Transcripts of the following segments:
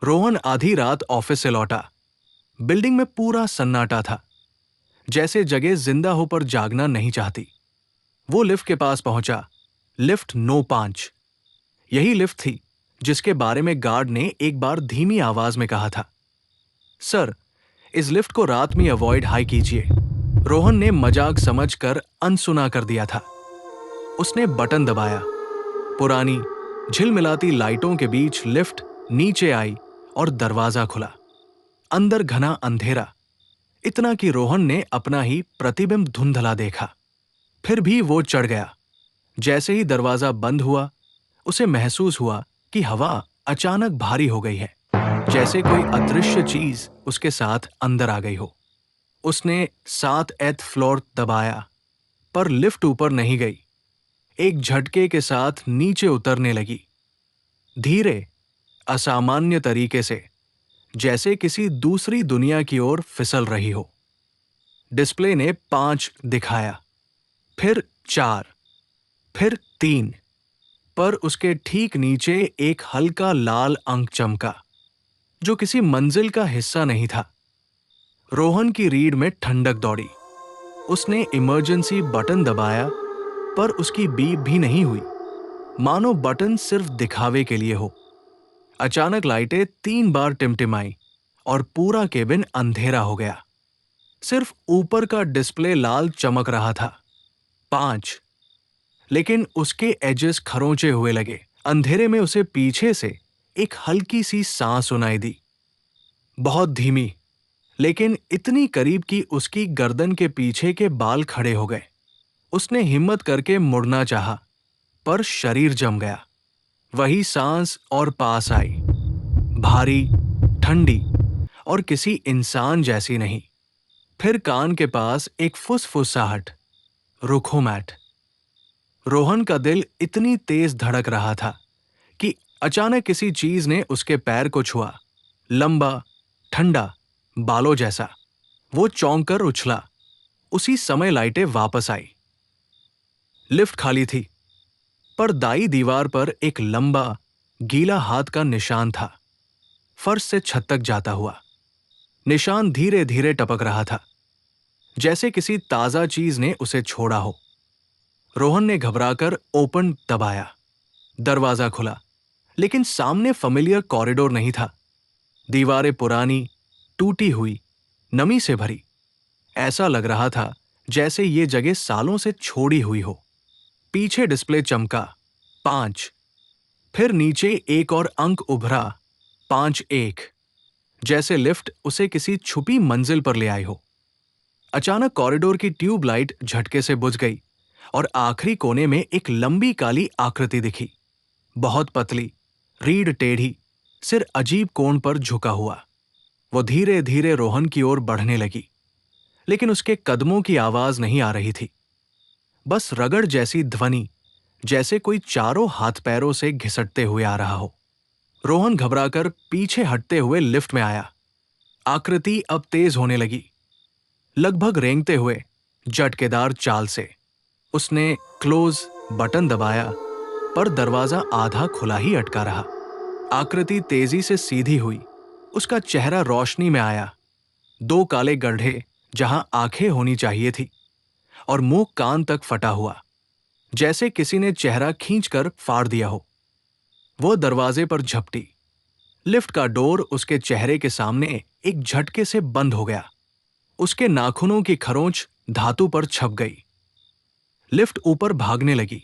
रोहन आधी रात ऑफिस से लौटा। बिल्डिंग में पूरा सन्नाटा था, जैसे जगह जिंदा हो पर जागना नहीं चाहती। वो लिफ्ट के पास पहुंचा। Lift no 5। यही लिफ्ट थी जिसके बारे में गार्ड ने एक बार धीमी आवाज में कहा था। सर, इस लिफ्ट को रात में अवॉइड हाई कीजिए। रोहन ने मजाक समझकर अनसुना कर दिया था। उसने बटन दबाया। पुरानी झिलमिलाती लाइटों के बीच लिफ्ट नीचे आई और दरवाजा खुला। अंदर घना अंधेरा, इतना कि रोहन ने अपना ही प्रतिबिंब धुंधला देखा। फिर भी वो चढ़ गया। जैसे ही दरवाजा बंद हुआ, उसे महसूस हुआ कि हवा अचानक भारी हो गई है, जैसे कोई अदृश्य चीज उसके साथ अंदर आ गई हो। उसने 7th फ्लोर दबाया, पर लिफ्ट ऊपर नहीं गई। एक झटके के साथ नीचे उतरने लगी, धीरे, असामान्य तरीके से, जैसे किसी दूसरी दुनिया की ओर फिसल रही हो। डिस्प्ले ने 5 दिखाया, फिर 4, फिर 3, पर उसके ठीक नीचे एक हल्का लाल अंक चमका, जो किसी मंजिल का हिस्सा नहीं था। रोहन की रीढ़ में ठंडक दौड़ी। उसने इमरजेंसी बटन दबाया, पर उसकी बीप भी नहीं हुई, मानो बटन सिर्फ दिखावे के लिए हो। अचानक लाइटें 3 बार टिमटिमाई और पूरा केबिन अंधेरा हो गया। सिर्फ ऊपर का डिस्प्ले लाल चमक रहा था। 5। लेकिन उसके एजेस खरोंचे हुए लगे। अंधेरे में उसे पीछे से एक हल्की सी सांस सुनाई दी, बहुत धीमी, लेकिन इतनी करीब कि उसकी गर्दन के पीछे के बाल खड़े हो गए। उसने हिम्मत करके मुड़ना चाहा, पर शरीर जम गया। वही सांस और पास आई, भारी, ठंडी और किसी इंसान जैसी नहीं। फिर कान के पास एक फुसफुसाहट, रुखो मैट। रोहन का दिल इतनी तेज धड़क रहा था कि अचानक किसी चीज ने उसके पैर को छुआ, लंबा, ठंडा, बालों जैसा। वो चौंक कर उछला। उसी समय लाइटें वापस आई। लिफ्ट खाली थी, पर दाईं दीवार पर एक लंबा, गीला हाथ का निशान था, फर्श से छत तक जाता हुआ। निशान धीरे धीरे टपक रहा था, जैसे किसी ताजा चीज ने उसे छोड़ा हो। रोहन ने घबराकर ओपन दबाया। दरवाजा खुला, लेकिन सामने फेमिलियर कॉरिडोर नहीं था। दीवारें पुरानी, टूटी हुई, नमी से भरी। ऐसा लग रहा था जैसे ये जगह सालों से छोड़ी हुई हो। पीछे डिस्प्ले चमका, 5। फिर नीचे एक और अंक उभरा, 5-1, जैसे लिफ्ट उसे किसी छुपी मंजिल पर ले आई हो। अचानक कॉरिडोर की ट्यूबलाइट झटके से बुझ गई और आखिरी कोने में एक लंबी काली आकृति दिखी, बहुत पतली, रीढ़ टेढ़ी, सिर अजीब कोण पर झुका हुआ। वो धीरे धीरे रोहन की ओर बढ़ने लगी, लेकिन उसके कदमों की आवाज नहीं आ रही थी, बस रगड़ जैसी ध्वनि, जैसे कोई चारों हाथ पैरों से घिसटते हुए आ रहा हो। रोहन घबराकर पीछे हटते हुए लिफ्ट में आया। आकृति अब तेज होने लगी, लगभग रेंगते हुए, झटकेदार चाल से। उसने क्लोज बटन दबाया, पर दरवाजा आधा खुला ही अटका रहा। आकृति तेजी से सीधी हुई। उसका चेहरा रोशनी में आया, 2 काले गड्ढे जहां आंखें होनी चाहिए थी, और मुंह कान तक फटा हुआ, जैसे किसी ने चेहरा खींचकर फाड़ दिया हो। वो दरवाजे पर झपटी। लिफ्ट का डोर उसके चेहरे के सामने एक झटके से बंद हो गया। उसके नाखूनों की खरोंच धातु पर छप गई। लिफ्ट ऊपर भागने लगी,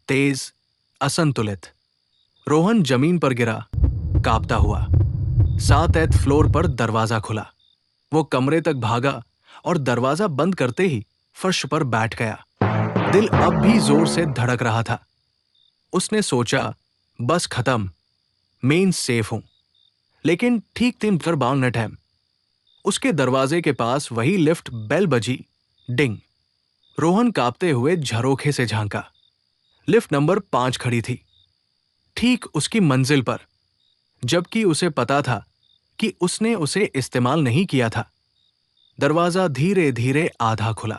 तेज, असंतुलित। रोहन जमीन पर गिरा, कांपता हुआ। 7th फ्लोर पर दरवाजा खुला। वो कमरे तक भागा और दरवाजा बंद करते ही फर्श पर बैठ गया। दिल अब भी जोर से धड़क रहा था। उसने सोचा, बस खत्म, मैं सेफ हूं। लेकिन ठीक 3 पर बाउंड टाइम उसके दरवाजे के पास वही लिफ्ट बेल बजी, डिंग। रोहन कांपते हुए झरोखे से झांका। लिफ्ट नंबर 5 खड़ी थी, ठीक उसकी मंजिल पर, जबकि उसे पता था कि उसने उसे इस्तेमाल नहीं किया था। दरवाजा धीरे धीरे आधा खुला,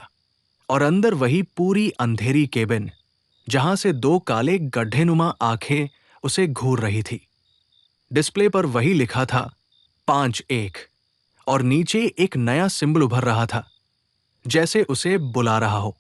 और अंदर वही पूरी अंधेरी केबिन, जहां से 2 काले गड्ढेनुमा आंखें उसे घूर रही थी। डिस्प्ले पर वही लिखा था 5-1 और नीचे एक नया सिंबल उभर रहा था, जैसे उसे बुला रहा हो।